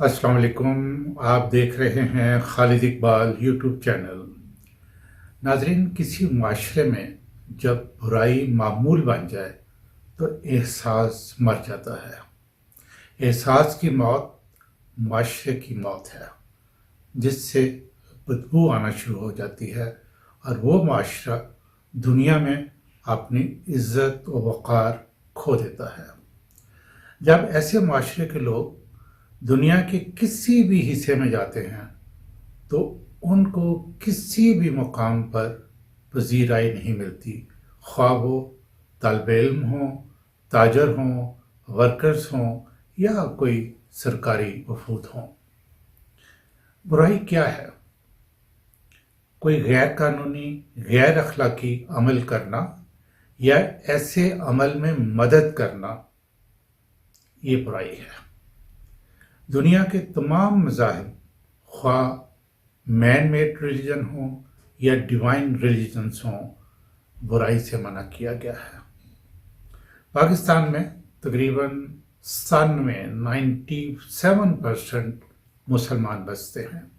अस्सलाम वालेकुम। आप देख रहे हैं खालिद इकबाल यूट्यूब चैनल। नाजरीन, किसी माशरे में जब बुराई मामूल बन जाए तो एहसास मर जाता है। एहसास की मौत माशरे की मौत है, जिससे बदबू आना शुरू हो जाती है और वो माशरा दुनिया में अपनी इज्जत व वक़ार खो देता है। जब ऐसे माशरे के लोग दुनिया के किसी भी हिस्से में जाते हैं तो उनको किसी भी मुकाम पर पजीराई नहीं मिलती, ख्वाह वो तालिब इल्म हों, ताजर हों, वर्कर्स हों या कोई सरकारी वफूद हों। बुराई क्या है? कोई गैर कानूनी, गैर अखलाकी अमल करना या ऐसे अमल में मदद करना, ये बुराई है। दुनिया के तमाम मज़ाहिब, ख्वाह मैन मेड रिलीजन हो या डिवाइन रिलीजन्स हों, बुराई से मना किया गया है। पाकिस्तान में तकरीबन 97% मुसलमान बसते हैं।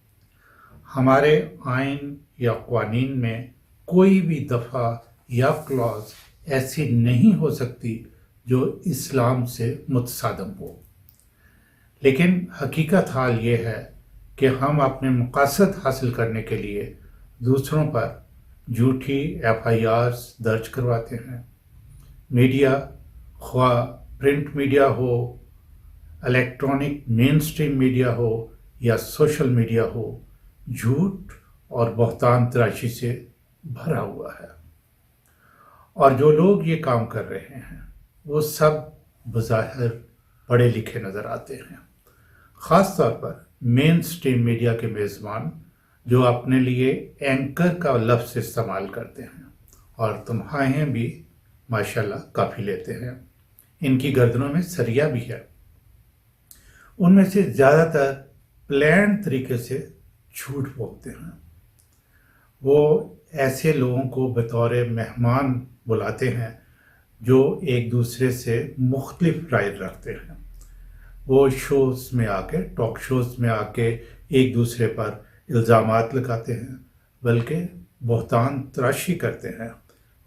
हमारे आइन या क़वानीन में कोई भी दफ़ा या क्लॉज ऐसी नहीं हो सकती जो इस्लाम से मुतसादम हो। लेकिन हकीकत हाल ये है कि हम अपने मक़ासद हासिल करने के लिए दूसरों पर झूठी FIRs दर्ज करवाते हैं। मीडिया, ख्वाह प्रिंट मीडिया हो, इलेक्ट्रॉनिक मेन स्ट्रीम मीडिया हो या सोशल मीडिया हो, झूठ और बहतान तराशी से भरा हुआ है। और जो लोग ये काम कर रहे हैं वो सब बज़ाहिर पढ़े लिखे नज़र आते हैं, ख़ास तौर पर मेन स्ट्रीम मीडिया के मेज़बान जो अपने लिए एंकर का लफ्ज़ इस्तेमाल करते हैं और तनख्वाहें भी माशाल्लाह काफ़ी लेते हैं। इनकी गर्दनों में सरिया भी है। उनमें से ज़्यादातर प्लान तरीके से झूठ बोलते हैं। वो ऐसे लोगों को बतौर मेहमान बुलाते हैं जो एक दूसरे से मुख्तलिफ राय रखते हैं। वो शोज़ में आके, टॉक शोज़ में आके एक दूसरे पर इल्ज़ामात लगाते हैं, बल्कि बहतान तराशी करते हैं।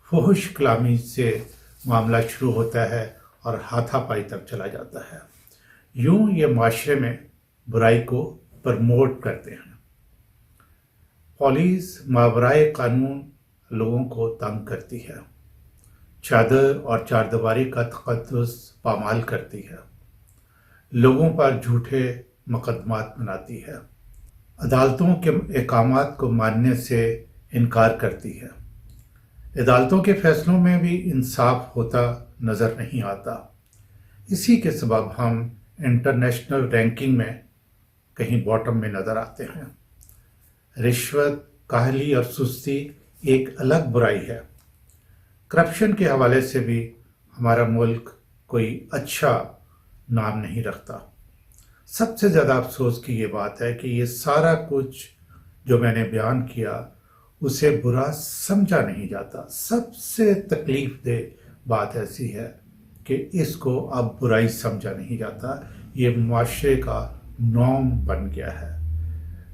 फहुश कलामी से मामला शुरू होता है और हाथापाई तक चला जाता है। यूं ये माशरे में बुराई को प्रमोट करते हैं। पुलिस मावराए कानून लोगों को तंग करती है, चादर और चारदीवारी का तक़द्दुस पामाल करती है, लोगों पर झूठे मुकदमात बनाती है, अदालतों के अहकामात को मानने से इनकार करती है। अदालतों के फैसलों में भी इंसाफ होता नज़र नहीं आता। इसी के सबब हम इंटरनेशनल रैंकिंग में कहीं बॉटम में नज़र आते हैं। रिश्वत, काहली और सुस्ती एक अलग बुराई है। करप्शन के हवाले से भी हमारा मुल्क कोई अच्छा नाम नहीं रखता। सबसे ज़्यादा अफसोस की ये बात है कि ये सारा कुछ जो मैंने बयान किया उसे बुरा समझा नहीं जाता। सबसे तकलीफ दे बात ऐसी है कि इसको अब बुराई समझा नहीं जाता। ये मुआशरे का नॉर्म बन गया है।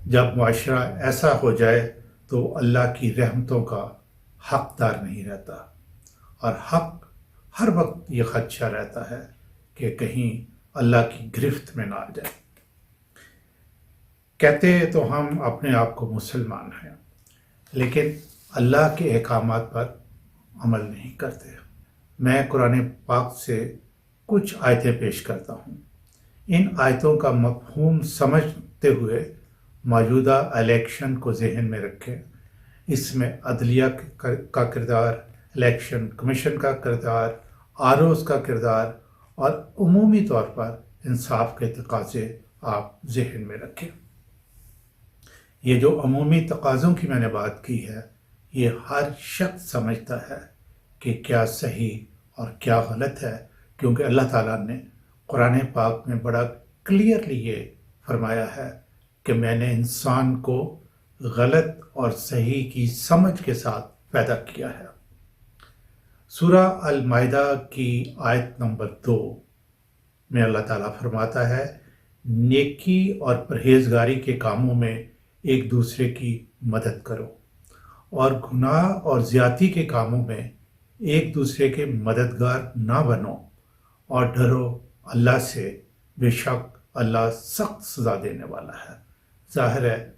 जब मुआशरा ऐसा हो जाए तो अल्लाह की रहमतों का हकदार नहीं रहता और हक हर वक्त ये खदशा रहता है कि कहीं अल्लाह की गिरफ्त में ना आ जाए। कहते तो हम अपने आप को मुसलमान हैं, लेकिन अल्लाह के अहकामात पर अमल नहीं करते। मैं कुरान पाक से कुछ आयतें पेश करता हूँ। इन आयतों का मफ़हूम समझते हुए मौजूदा इलेक्शन को जहन में रखें। इसमें अदलिया का किरदार, इलेक्शन कमीशन का किरदार, ROs का किरदार और उमूमी तौर पर इंसाफ के तकाज़े आप जहन में रखें। ये जो अमूमी तकाज़ों की मैंने बात की है, ये हर शख्स समझता है कि क्या सही और क्या गलत है, क्योंकि अल्लाह ताला ने कुरान पाक में बड़ा क्लियरली ये फरमाया है कि मैंने इंसान को गलत और सही की समझ के साथ पैदा किया है। सूरा अल-माइदा की आयत नंबर 2 में अल्लाह ताला फरमाता है نیکی اور پرہیزگاری کے کاموں میں ایک دوسرے کی مدد کرو، اور گناہ اور زیادتی کے کاموں میں ایک دوسرے کے مددگار نہ بنو، اور ڈرو اللہ سے، بے شک اللہ سخت سزا دینے والا ہے۔ ظاہر ہے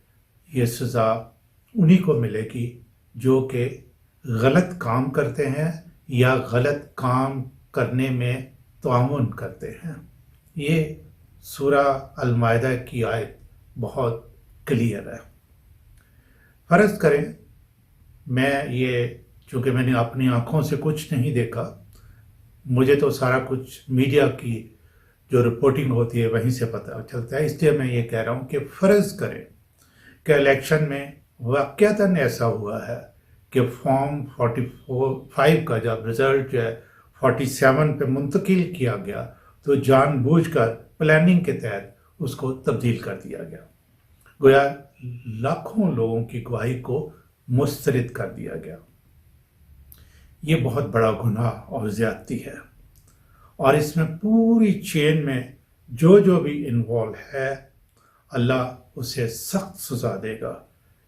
یہ سزا انہی کو ملے گی جو کہ غلط کام کرتے ہیں یا غلط کام کرنے میں تعاون کرتے ہیں۔ یہ سورہ المائدہ کی آیت بہت کلیئر ہے۔ فرض کریں چونکہ میں نے اپنی آنکھوں سے کچھ نہیں دیکھا، مجھے تو سارا کچھ میڈیا کی جو رپورٹنگ ہوتی ہے وہیں سے پتہ چلتا ہے، اس لیے میں یہ کہہ رہا ہوں کہ فرض کریں کہ الیکشن میں واقعتاً ایسا ہوا ہے کہ فارم 45 کا جب رزلٹ جو ہے 47 پہ منتقل کیا گیا تو جان بوجھ کر پلاننگ کے تحت اس کو تبدیل کر دیا گیا، گویا لاکھوں لوگوں کی گواہی کو مسترد کر دیا گیا۔ یہ بہت بڑا گناہ اور زیادتی ہے، اور اس میں پوری چین میں جو بھی انوالو ہے اللہ اسے سخت سزا دے گا۔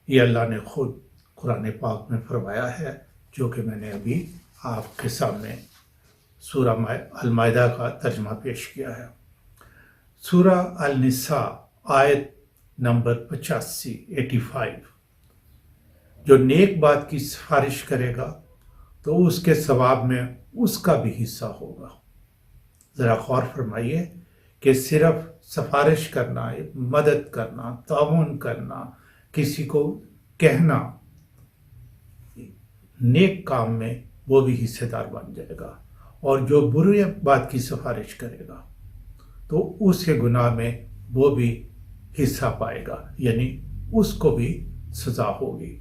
یہ اللہ نے خود قرآن پاک میں فرمایا ہے، جو کہ میں نے ابھی آپ کے سامنے سورہ المائدہ کا ترجمہ پیش کیا ہے۔ سورہ النساء آیت نمبر 85 جو نیک بات کی سفارش کرے گا تو اس کے ثواب میں اس کا بھی حصہ ہوگا۔ ذرا غور فرمائیے کہ صرف سفارش کرنا، مدد کرنا، تعاون کرنا، کسی کو کہنا، نیک کام میں وہ بھی حصے دار بن جائے گا، اور جو بری بات کی سفارش کرے گا تو اس کے گناہ میں وہ بھی حصہ پائے گا، یعنی اس کو بھی سزا ہوگی۔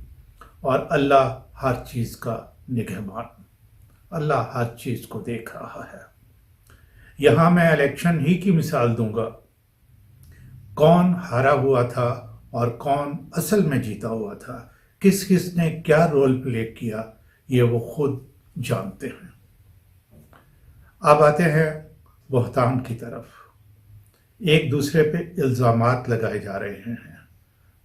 اور اللہ ہر چیز کا نگہبان، اللہ ہر چیز کو دیکھ رہا ہے۔ یہاں میں الیکشن ہی کی مثال دوں گا، کون ہارا ہوا تھا اور کون اصل میں جیتا ہوا تھا، کس کس نے کیا رول پلے کیا، یہ وہ خود جانتے ہیں۔ اب آتے ہیں بہتان کی طرف۔ ایک دوسرے پہ الزامات لگائے جا رہے ہیں۔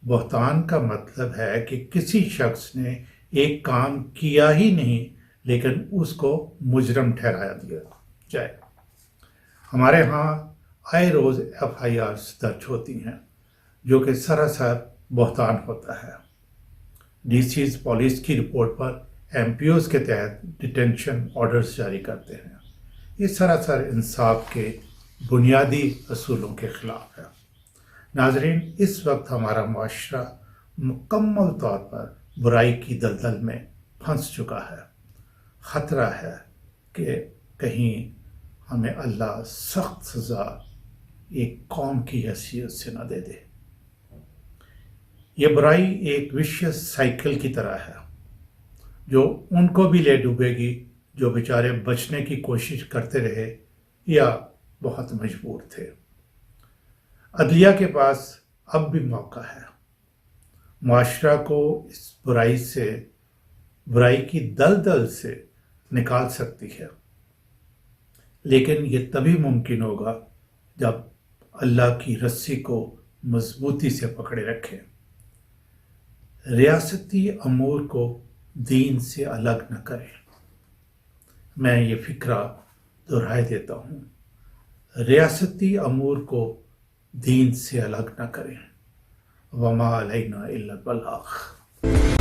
بہتان کا مطلب ہے کہ کسی شخص نے ایک کام کیا ہی نہیں لیکن اس کو مجرم ٹھہرایا دیا جائے۔ ہمارے ہاں آئے روز FIRs درج ہوتی ہیں جو کہ سراسر بہتان ہوتا ہے۔ DCs پولیس کی رپورٹ پر MPOs کے تحت ڈیٹینشن آرڈرز جاری کرتے ہیں۔ یہ سراسر انصاف کے بنیادی اصولوں کے خلاف ہے۔ ناظرین، اس وقت ہمارا معاشرہ مکمل طور پر برائی کی دلدل میں پھنس چکا ہے۔ خطرہ ہے کہ کہیں ہمیں اللہ سخت سزا ایک قوم کی حیثیت سے نہ دے دے۔ یہ برائی ایک وشیس سائیکل کی طرح ہے جو ان کو بھی لے ڈوبے گی جو بیچارے بچنے کی کوشش کرتے رہے یا بہت مجبور تھے۔ عدلیہ کے پاس اب بھی موقع ہے، معاشرہ کو اس برائی کی دلدل سے نکال سکتی ہے، لیکن یہ تبھی ممکن ہوگا جب اللہ کی رسی کو مضبوطی سے پکڑے رکھے، ریاستی امور کو دین سے الگ نہ کرے۔ میں یہ فکرہ دہرائے دیتا ہوں، ریاستی امور کو دین سے الگ نہ کریں۔ وما علینا الا البلاغ۔